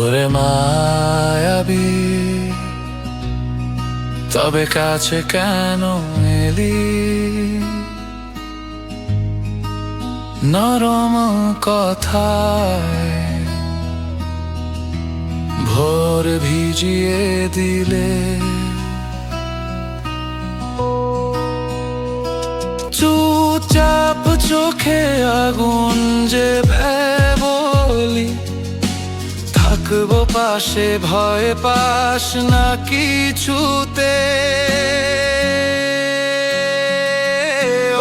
ওরে মায়াবী, তবে কাছে কেন এলি? নরম কথায় ভোর ভিজিয়ে দিলে, চুপচাপ চোখে আগুন যে বলি, থাকবো পাশে ভয় পাস না কিছুতে।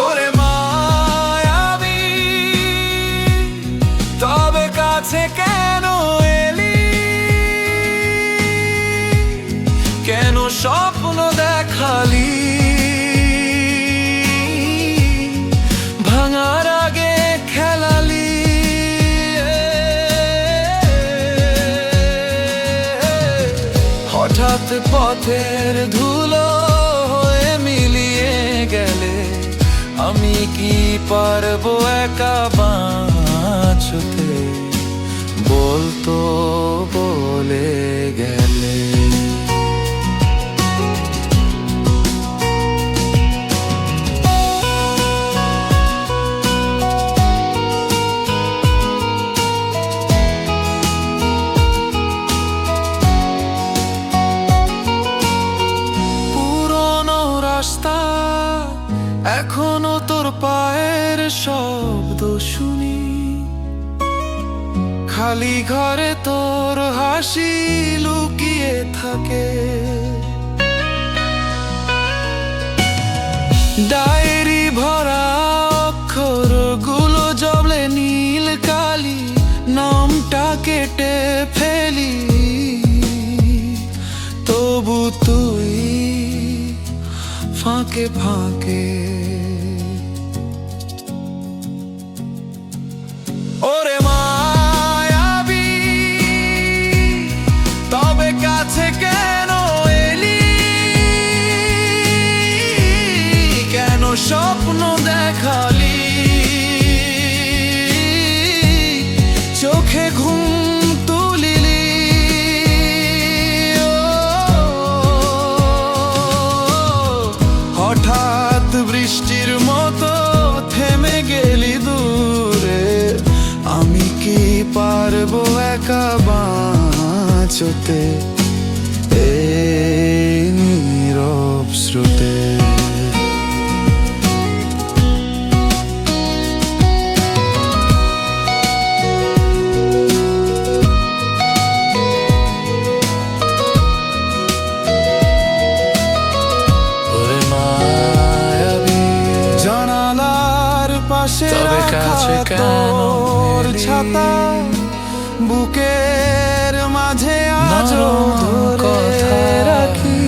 ওরে মায়াবী, তবে কাছে কেন এলি? কেন স্বপ্ন দেখালি? ভাঙার আগে খেলালি। হঠাৎ পথের ধুলো হয়ে মিলিয়ে গেলে, আমি কি পারবো একা বাঁচতে? বলতো বলে গেলে। এখনো তোর পায়ের শব্দ শুনি, খালি ঘরে তোর হাসি লুকিয়ে থাকে। ডায়েরি ভরা অক্ষরগুলো জবলে নীল কালি, নামটা কেটে ফেলি, তবু তুই ফাঁকে ফাঁকে। ওরে মায়াবী, তবে কাছে কেন এলি? কেন স্বপ্ন দেখালি? চোখে ঘুম তুলিলি। হঠাৎ বৃষ্টির মতো থেমে গেলি দূরে, আমি কি পারবো একা বাঁচতে? এই নীরব স্রোতে। তবে কাছে কেন ছাতা, বুকের মাঝে আজও ধরে রাখি।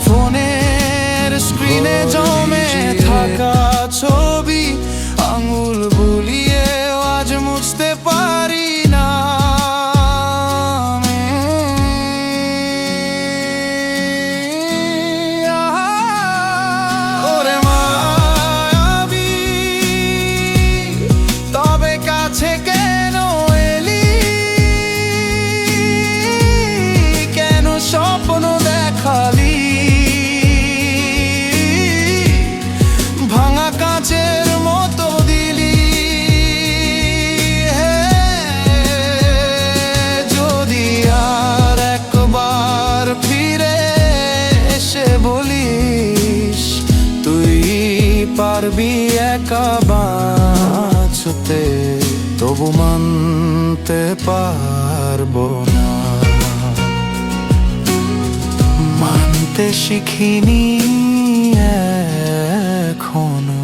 ফোনের স্ক্রিনে জমে থাকা ছবি, আঙুল বুলিয়ে আজ মুছতে পারি না। স্বপ্ন দেখালি, ভাঙা কাঁচের মতো দিলি। যদি আর একবার ফিরে এসে বলিস, তুই পারবি একা বাঁচতে, তবু মানতে পারবো না। মানতে শিখিনি এখনো।